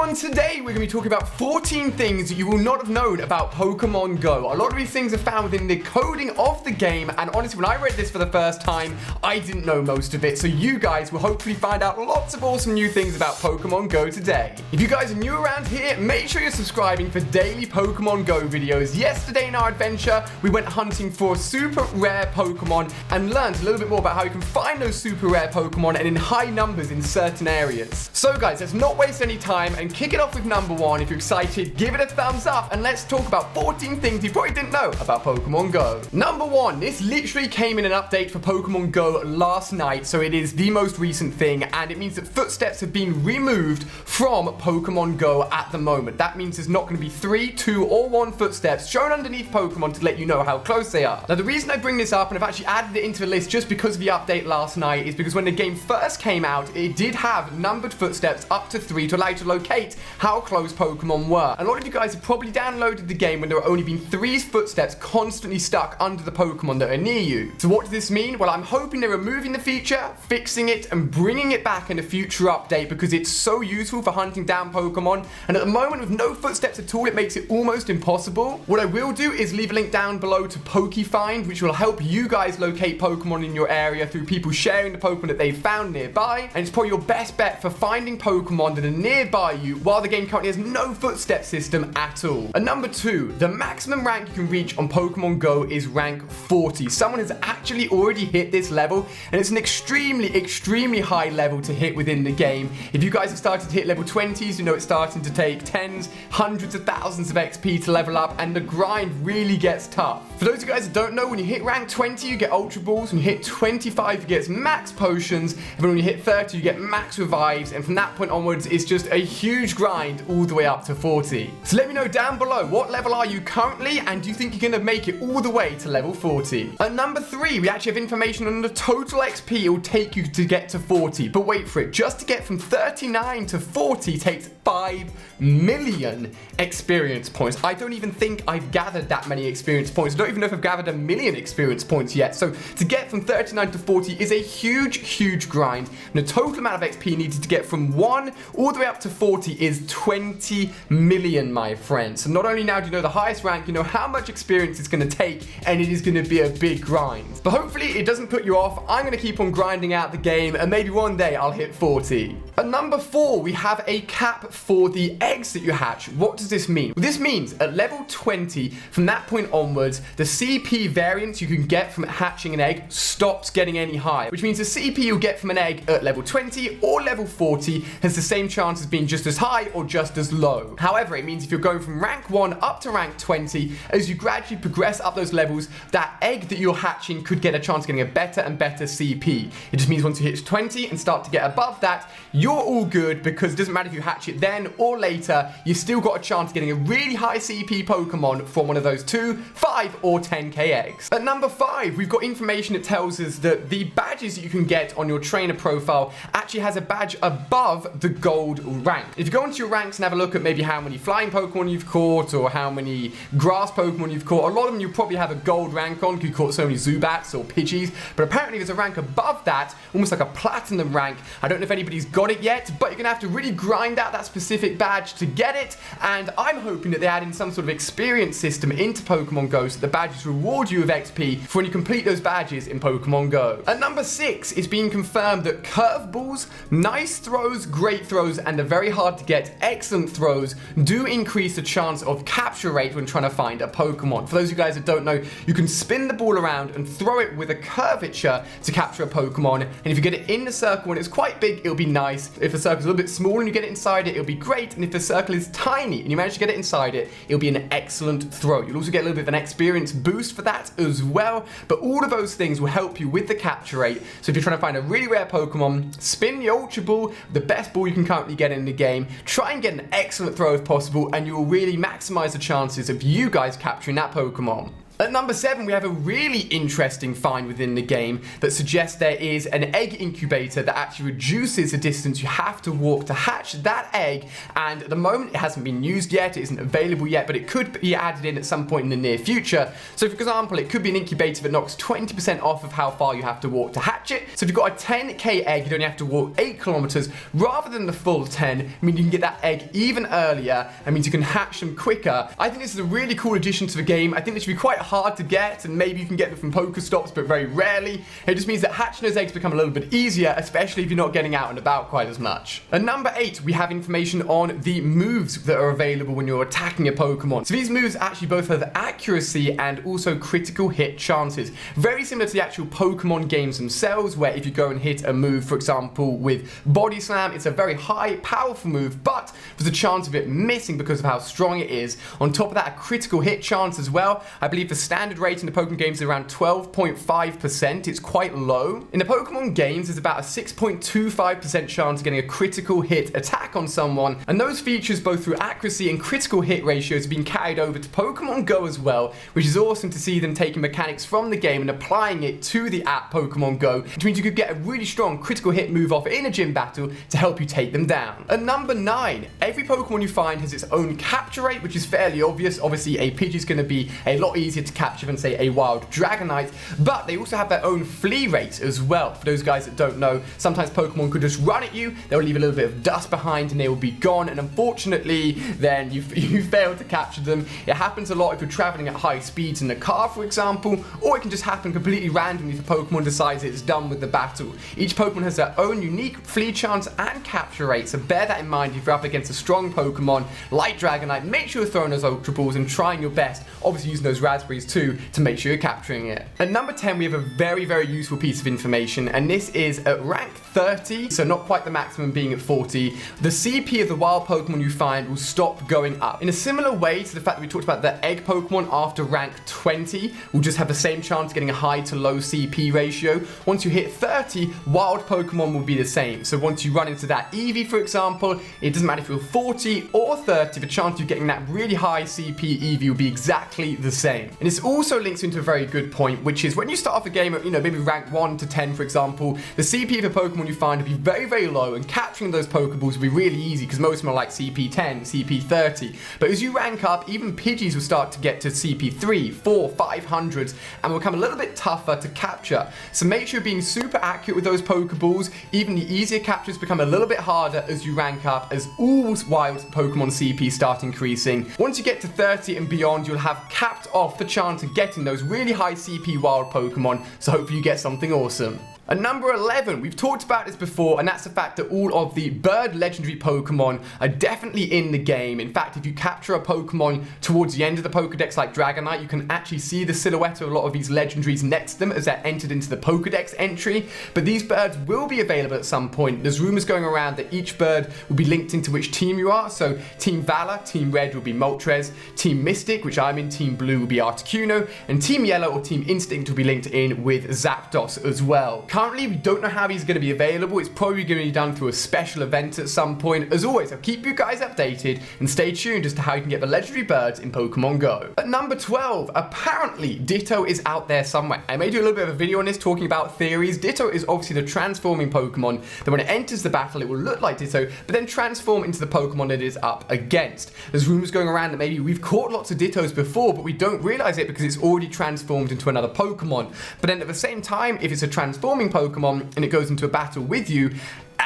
everyone, today we're going to be talking about 14 things that you will not have known about Pokemon Go. A lot of these things are found within the coding of the game, and honestly, when I read this for the first time, I didn't know most of it, so you guys will hopefully find out lots of awesome new things about Pokemon Go today. If you guys are new around here, make sure you're subscribing for daily Pokemon Go videos. Yesterday in our adventure, we went hunting for super rare Pokemon and learned a little bit more about how you can find those super rare Pokemon and in high numbers in certain areas. So guys, let's not waste any time and kick it off with number one. If you're excited, give it a thumbs up and let's talk about 14 things you probably didn't know about Pokemon Go. Number one, this literally came in an update for Pokemon Go last night, so it is the most recent thing, and it means that footsteps have been removed from Pokemon Go at the moment. That means there's not going to be 3, 2, or 1 footsteps shown underneath Pokemon to let you know how close they are. Now, the reason I bring this up, and I've actually added it into the list just because of the update last night, is because when the game first came out, it did have numbered footsteps up to 3 to allow you to locate how close Pokemon were. A lot of you guys have probably downloaded the game when there have only been 3 footsteps constantly stuck under the Pokemon that are near you. So what does this mean? Well, I'm hoping they're removing the feature, fixing it, and bringing it back in a future update because it's so useful for hunting down Pokemon, and at the moment with no footsteps at all, it makes it almost impossible. What I will do is leave a link down below to PokeFind, which will help you guys locate Pokemon in your area through people sharing the Pokemon that they've found nearby, and it's probably your best bet for finding Pokemon that are nearby you while the game currently has no footstep system at all. And number 2, the maximum rank you can reach on Pokemon Go is rank 40. Someone has actually already hit this level, and it's an extremely high level to hit within the game. If you guys have started to hit level 20s, you know it's starting to take tens, hundreds of thousands of XP to level up, and the grind really gets tough. For those of you guys that don't know, when you hit rank 20, you get Ultra Balls. When you hit 25, you get max potions. And when you hit 30, you get max revives. And from that point onwards, it's just a huge grind all the way up to 40. So let me know down below, what level are you currently? And do you think you're going to make it all the way to level 40? At number 3, we actually have information on the total XP it will take you to get to 40. But wait for it, just to get from 39 to 40 takes 5 million experience points. I don't even think I've gathered that many experience points. I don't even know if I've gathered 1 million experience points yet. So to get from 39 to 40 is a huge grind. And the total amount of XP needed to get from 1 all the way up to 40 is 20 million, my friends. So not only now do you know the highest rank, you know how much experience it's going to take, and it is going to be a big grind. But hopefully it doesn't put you off. I'm going to keep on grinding out the game, and maybe one day I'll hit 40. At number 4, we have a cap for the eggs that you hatch. What does this mean? Well, this means at level 20, from that point onwards, the CP variance you can get from hatching an egg stops getting any higher, which means the CP you'll get from an egg at level 20 or level 40 has the same chance as being just as high or just as low. However, it means if you're going from rank 1 up to rank 20, as you gradually progress up those levels, that egg that you're hatching could get a chance of getting a better and better CP. It just means once you hit 20 and start to get above that, you're all good, because it doesn't matter if you hatch it then or later, you've still got a chance of getting a really high CP Pokemon from one of those 2, 5, or 10k eggs. At number 5, we've got information that tells us that the badges that you can get on your trainer profile actually has a badge above the gold rank. If you go into your ranks and have a look at maybe how many flying Pokemon you've caught or how many grass Pokemon you've caught, a lot of them you probably have a gold rank on because you caught so many Zubats or Pidgeys, but apparently there's a rank above that, almost like a platinum rank. I don't know if anybody's got it yet, but you're gonna have to really grind out that specific badge to get it, and I'm hoping that they add in some sort of experience system into Pokemon Go so the badges reward you with XP for when you complete those badges in Pokemon Go. At number 6, it's been confirmed that curveballs, nice throws, great throws, and the very hard to get excellent throws do increase the chance of capture rate when trying to find a Pokemon. For those of you guys that don't know, you can spin the ball around and throw it with a curvature to capture a Pokemon, and if you get it in the circle and it's quite big, it'll be nice. If the circle's a little bit small and you get it inside it, it'll be great, and if the circle is tiny and you manage to get it inside it, it'll be an excellent throw. You'll also get a little bit of an experience boost for that as well, but all of those things will help you with the capture rate. So if you're trying to find a really rare Pokemon, spin the Ultra Ball, the best ball you can currently get in the game, try and get an excellent throw if possible, and you will really maximize the chances of you guys capturing that Pokemon. At number 7, we have a really interesting find within the game that suggests there is an egg incubator that actually reduces the distance you have to walk to hatch that egg, and at the moment it hasn't been used yet, it isn't available yet, but it could be added in at some point in the near future. So for example, it could be an incubator that knocks 20% off of how far you have to walk to hatch it. So if you've got a 10k egg, you'd only have to walk 8 kilometers rather than the full 10. I mean, you can get that egg even earlier. That means you can hatch them quicker. I think this is a really cool addition to the game. I think this should be quite hard to get, and maybe you can get them from Pokestops, but very rarely. It just means that hatching those eggs become a little bit easier, especially if you're not getting out and about quite as much. At number 8, we have information on the moves that are available when you're attacking a Pokemon. So these moves actually both have accuracy and also critical hit chances. Very similar to the actual Pokemon games themselves, where if you go and hit a move, for example, with Body Slam, it's a very high, powerful move, but there's a chance of it missing because of how strong it is. On top of that, a critical hit chance as well. I believe the standard rate in the Pokemon games is around 12.5%. It's quite low. In the Pokemon games, there's about a 6.25% chance of getting a critical hit attack on someone, and those features both through accuracy and critical hit ratios have been carried over to Pokemon Go as well, which is awesome to see them taking mechanics from the game and applying it to the app Pokemon Go, which means you could get a really strong critical hit move off in a gym battle to help you take them down. At number 9, every Pokemon you find has its own capture rate, which is fairly obvious. Obviously, a Pidgey is going to be a lot easier to capture than, say, a wild Dragonite, but they also have their own flee rate as well. For those guys that don't know, sometimes Pokemon could just run at you, they'll leave a little bit of dust behind and they will be gone, and unfortunately, then you fail to capture them. It happens a lot if you're traveling at high speeds in a car, for example, or it can just happen completely randomly if a Pokemon decides it's done with the battle. Each Pokemon has their own unique flee chance and capture rate, so bear that in mind if you're up against a strong Pokemon like Dragonite. Make sure you're throwing those Ultra Balls and trying your best, obviously using those Raspberries too, to make sure you're capturing it. At number 10, we have a very, very useful piece of information, and this is at rank 30, so not quite the maximum being at 40, the CP of the wild Pokemon you find will stop going up. In a similar way to the fact that we talked about the egg Pokemon after rank 20 will just have the same chance of getting a high to low CP ratio. Once you hit 30, wild Pokemon will be the same. So once you run into that Eevee, for example, it doesn't matter if you're 40 or 30, the chance of you getting that really high CP Eevee will be exactly the same. And this also links into a very good point, which is when you start off a game at, maybe rank 1 to 10, for example, the CP of a Pokemon you find will be very, very low, and capturing those Pokeballs will be really easy because most of them are like CP 10, CP 30. But as you rank up, even Pidgeys will start to get to CP 3, 4, 500s, and will become a little bit tougher to capture. So make sure you're being super accurate with those Pokeballs. Even the easier captures become a little bit harder as you rank up, as all wild Pokemon CP start increasing. Once you get to 30 and beyond, you'll have capped off the chance of getting those really high CP wild Pokemon, so hopefully you get something awesome. At number 11, we've talked about this before, and that's the fact that all of the bird legendary Pokemon are definitely in the game. In fact, if you capture a Pokemon towards the end of the Pokedex like Dragonite, you can actually see the silhouette of a lot of these legendaries next to them as they're entered into the Pokedex entry. But these birds will be available at some point. There's rumors going around that each bird will be linked into which team you are. So Team Valor, Team Red will be Moltres, Team Mystic, which I'm in, Team Blue will be Articuno, and Team Yellow or Team Instinct will be linked in with Zapdos as well. Currently, we don't know how he's going to be available. It's probably going to be done through a special event at some point. As always, I'll keep you guys updated and stay tuned as to how you can get the legendary birds in Pokemon Go. At number 12, apparently Ditto is out there somewhere. I may do a little bit of a video on this talking about theories. Ditto is obviously the transforming Pokemon that when it enters the battle, it will look like Ditto, but then transform into the Pokemon it is up against. There's rumors going around that maybe we've caught lots of Dittos before, but we don't realize it because it's already transformed into another Pokemon. But then at the same time, if it's a transforming Pokemon and it goes into a battle with you,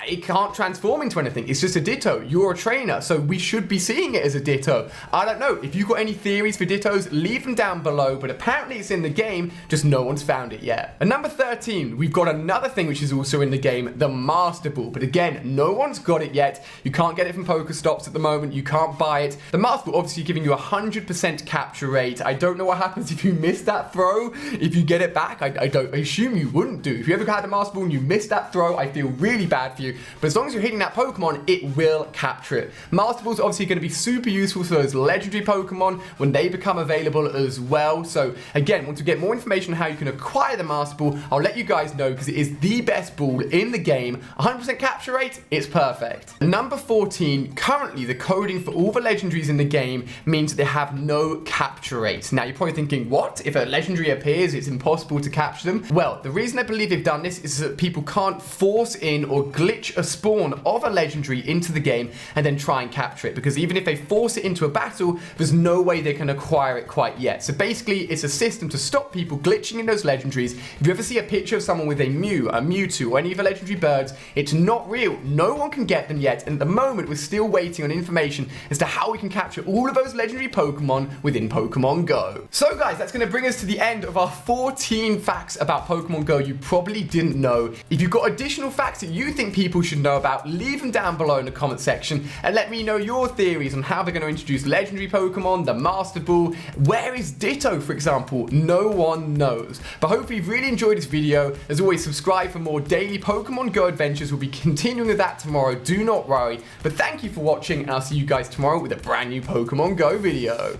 it can't transform into anything. It's just a Ditto. You're a trainer, so we should be seeing it as a Ditto. I don't know. If you've got any theories for Dittos, leave them down below, but apparently it's in the game, just no one's found it yet. At number 13, we've got another thing which is also in the game, the Master Ball. But again, no one's got it yet. You can't get it from Pokestops at the moment. You can't buy it. The Master Ball obviously giving you 100% capture rate. I don't know what happens if you miss that throw. If you get it back, I assume you wouldn't do. If you ever had a Master Ball and you missed that throw, I feel really bad for you. but as long as you're hitting that Pokemon, it will capture it. Master Ball is obviously going to be super useful for those legendary Pokemon when they become available as well. So again, once we get more information on how you can acquire the Master Ball, I'll let you guys know because it is the best ball in the game. 100% capture rate, it's perfect. Number 14, currently the coding for all the legendaries in the game means that they have no capture rate. Now you're probably thinking, what? If a legendary appears, it's impossible to capture them? Well, the reason I believe they've done this is that people can't force in or glitch a spawn of a legendary into the game and then try and capture it, because even if they force it into a battle, there's no way they can acquire it quite yet. So basically, it's a system to stop people glitching in those legendaries. If you ever see a picture of someone with a Mew, a Mewtwo, or any of the legendary birds, it's not real. No one can get them yet, and at the moment, we're still waiting on information as to how we can capture all of those legendary Pokemon within Pokemon Go. So guys, that's going to bring us to the end of our 14 facts about Pokemon Go you probably didn't know. If you've got additional facts that you think people should know about, leave them down below in the comment section and let me know your theories on how they're going to introduce legendary Pokemon, the Master Ball. Where is Ditto, for example? No one knows. But hopefully you've really enjoyed this video. As always, subscribe for more daily Pokemon Go adventures. We'll be continuing with that tomorrow. Do not worry. But thank you for watching, and I'll see you guys tomorrow with a brand new Pokemon Go video.